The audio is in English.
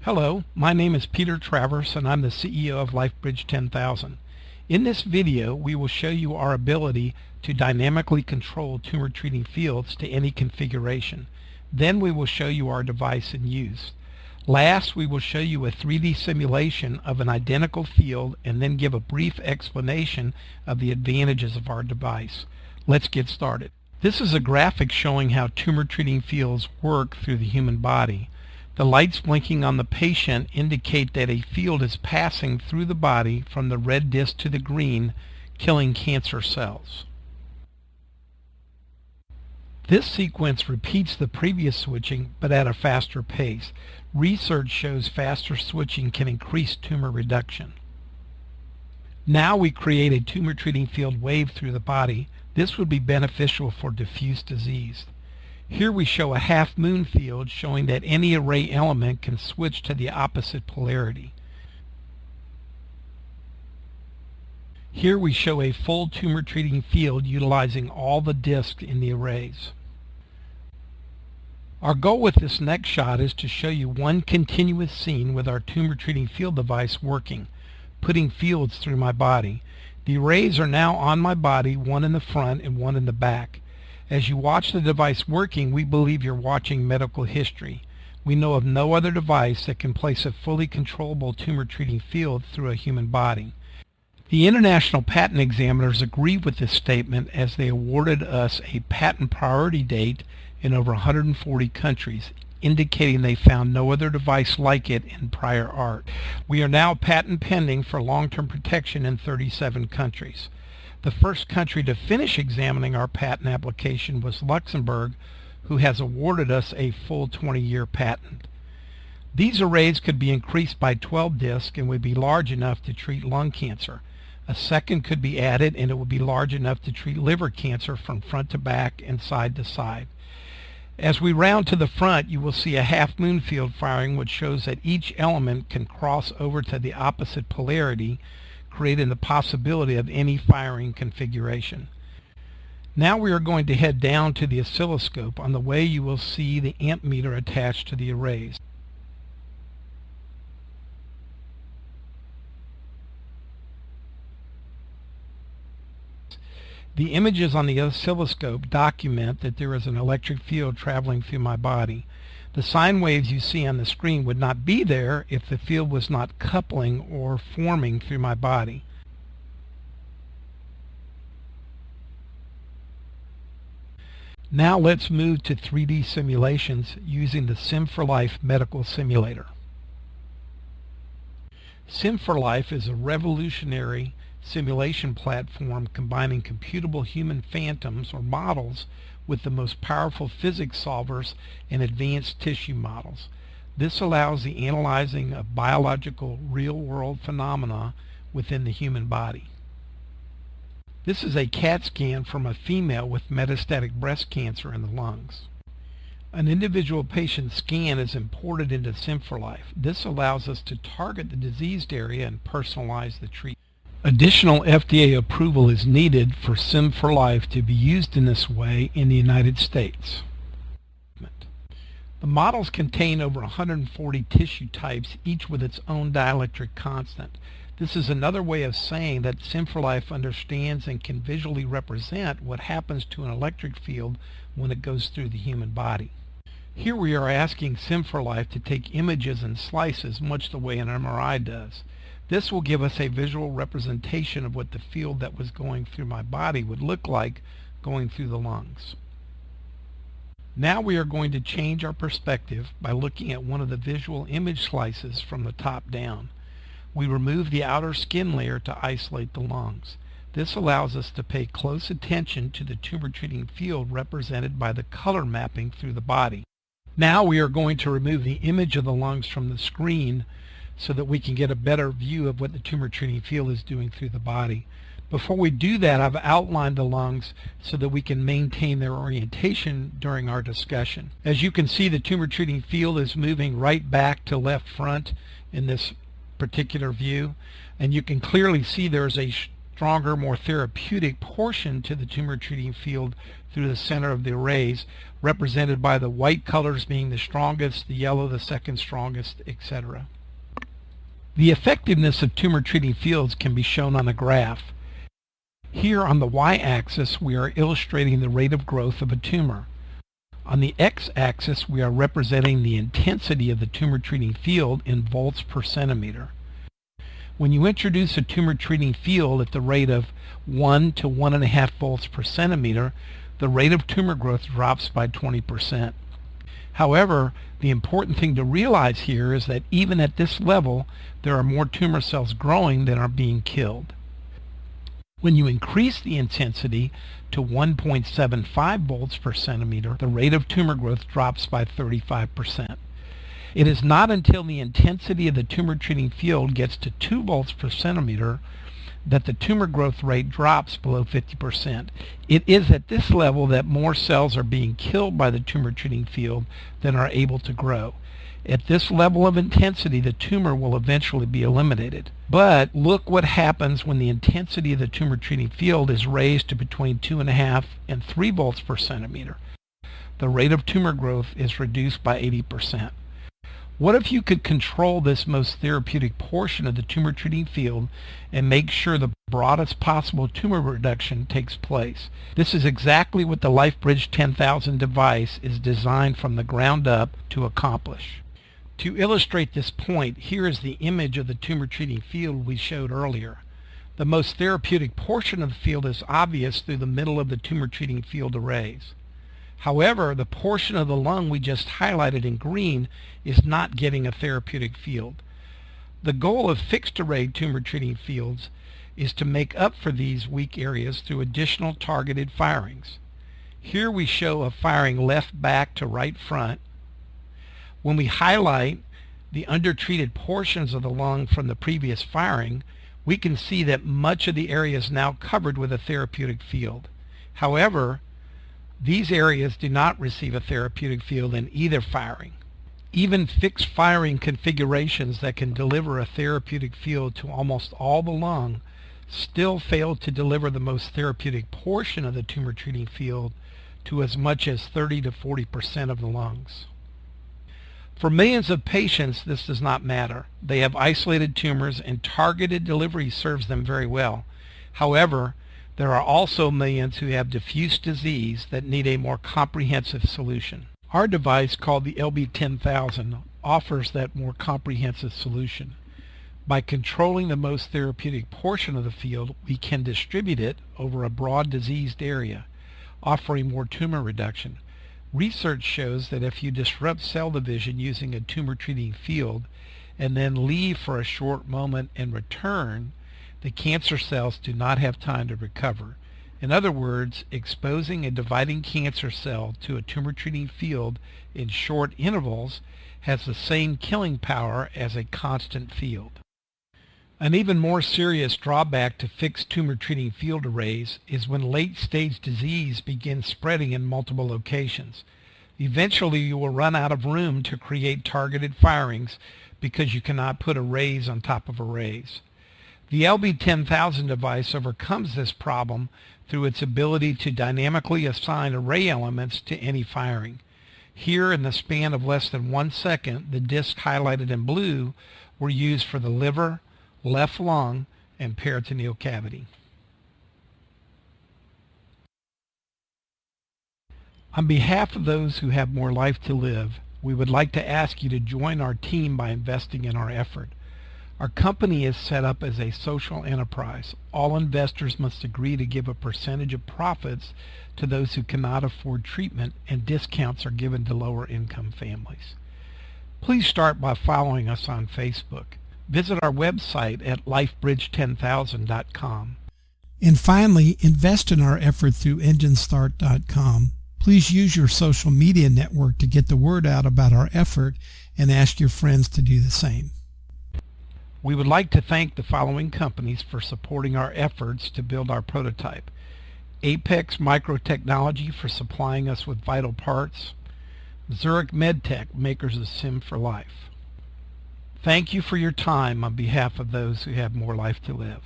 Hello, my name is Peter Travers and I'm the CEO of LifeBridge 10,000. In this video, we will show you our ability to dynamically control tumor treating fields to any configuration. Then we will show you our device in use. Last, we will show you a 3D simulation of an identical field and then give a brief explanation of the advantages of our device. Let's get started. This is a graphic showing how tumor treating fields work through the human body. The lights blinking on the patient indicate that a field is passing through the body from the red disc to the green, killing cancer cells. This sequence repeats the previous switching, but at a faster pace. Research shows faster switching can increase tumor reduction. Now we create a tumor treating field wave through the body. This would be beneficial for diffuse disease. Here we show a half-moon field showing that any array element can switch to the opposite polarity. Here we show a full tumor treating field utilizing all the discs in the arrays. Our goal with this next shot is to show you one continuous scene with our tumor treating field device working, putting fields through my body. The arrays are now on my body, one in the front and one in the back. As you watch the device working, we believe you're watching medical history. We know of no other device that can place a fully controllable tumor treating field through a human body. The international patent examiners agree with this statement as they awarded us a patent priority date in over 140 countries, indicating they found no other device like it in prior art. We are now patent pending for long-term protection in 37 countries. The first country to finish examining our patent application was Luxembourg, who has awarded us a full 20-year patent. These arrays could be increased by 12 discs and would be large enough to treat lung cancer. A second could be added and it would be large enough to treat liver cancer from front to back and side to side. As we round to the front, you will see a half-moon field firing, which shows that each element can cross over to the opposite polarity, creating the possibility of any firing configuration. Now we are going to head down to the oscilloscope. On the way you will see the amp meter attached to the arrays. The images on the oscilloscope document that there is an electric field traveling through my body. The sine waves you see on the screen would not be there if the field was not coupling or forming through my body. Now let's move to 3D simulations using the Sim4Life medical simulator. Sim4Life is a revolutionary simulation platform combining computable human phantoms or models with the most powerful physics solvers and advanced tissue models. This allows the analyzing of biological real-world phenomena within the human body. This is a CAT scan from a female with metastatic breast cancer in the lungs. An individual patient's scan is imported into Sim4Life. This allows us to target the diseased area and personalize the treatment. Additional FDA approval is needed for Sim4Life to be used in this way in the United States. The models contain over 140 tissue types, each with its own dielectric constant. This is another way of saying that Sim4Life understands and can visually represent what happens to an electric field when it goes through the human body. Here we are asking Sim4Life to take images and slices much the way an MRI does. This will give us a visual representation of what the field that was going through my body would look like going through the lungs. Now we are going to change our perspective by looking at one of the visual image slices from the top down. We remove the outer skin layer to isolate the lungs. This allows us to pay close attention to the tumor treating field represented by the color mapping through the body. Now we are going to remove the image of the lungs from the screen so that we can get a better view of what the tumor treating field is doing through the body. Before we do that, I've outlined the lungs so that we can maintain their orientation during our discussion. As you can see, the tumor treating field is moving right back to left front in this particular view, and you can clearly see there's a stronger, more therapeutic portion to the tumor treating field through the center of the arrays, represented by the white colors being the strongest, the yellow the second strongest, etc. The effectiveness of tumor treating fields can be shown on a graph. Here on the y-axis we are illustrating the rate of growth of a tumor. On the x-axis we are representing the intensity of the tumor treating field in volts per centimeter. When you introduce a tumor treating field at the rate of 1 to 1.5 volts per centimeter, the rate of tumor growth drops by 20%. However, the important thing to realize here is that even at this level, there are more tumor cells growing than are being killed. When you increase the intensity to 1.75 volts per centimeter, the rate of tumor growth drops by 35%. It is not until the intensity of the tumor treating field gets to 2 volts per centimeter that the tumor growth rate drops below 50%. It is at this level that more cells are being killed by the tumor treating field than are able to grow. At this level of intensity, the tumor will eventually be eliminated. But look what happens when the intensity of the tumor treating field is raised to between 2.5 and 3 volts per centimeter. The rate of tumor growth is reduced by 80%. What if you could control this most therapeutic portion of the tumor treating field and make sure the broadest possible tumor reduction takes place? This is exactly what the LifeBridge 10,000 device is designed from the ground up to accomplish. To illustrate this point, here is the image of the tumor treating field we showed earlier. The most therapeutic portion of the field is obvious through the middle of the tumor treating field arrays. However, the portion of the lung we just highlighted in green is not getting a therapeutic field. The goal of fixed array tumor treating fields is to make up for these weak areas through additional targeted firings. Here we show a firing left back to right front. When we highlight the undertreated portions of the lung from the previous firing, we can see that much of the area is now covered with a therapeutic field. However, these areas do not receive a therapeutic field in either firing. Even fixed firing configurations that can deliver a therapeutic field to almost all the lung still fail to deliver the most therapeutic portion of the tumor treating field to as much as 30 to 40% of the lungs. For millions of patients, this does not matter. They have isolated tumors and targeted delivery serves them very well. However, there are also millions who have diffuse disease that need a more comprehensive solution. Our device, called the LB10000, offers that more comprehensive solution. By controlling the most therapeutic portion of the field, we can distribute it over a broad diseased area, offering more tumor reduction. Research shows that if you disrupt cell division using a tumor treating field and then leave for a short moment and return, the cancer cells do not have time to recover. In other words, exposing a dividing cancer cell to a tumor treating field in short intervals has the same killing power as a constant field. An even more serious drawback to fixed tumor treating field arrays is when late-stage disease begins spreading in multiple locations. Eventually you will run out of room to create targeted firings because you cannot put arrays on top of arrays. The LB10000 device overcomes this problem through its ability to dynamically assign array elements to any firing. Here, in the span of less than 1 second, the discs highlighted in blue were used for the liver, left lung, and peritoneal cavity. On behalf of those who have more life to live, we would like to ask you to join our team by investing in our effort. Our company is set up as a social enterprise. All investors must agree to give a percentage of profits to those who cannot afford treatment, and discounts are given to lower income families. Please start by following us on Facebook. Visit our website at lifebridge10000.com. And finally, invest in our effort through enginestart.com. Please use your social media network to get the word out about our effort and ask your friends to do the same. We would like to thank the following companies for supporting our efforts to build our prototype. Apex Microtechnology for supplying us with vital parts. Zurich MedTech, makers of Sim for Life. Thank you for your time on behalf of those who have more life to live.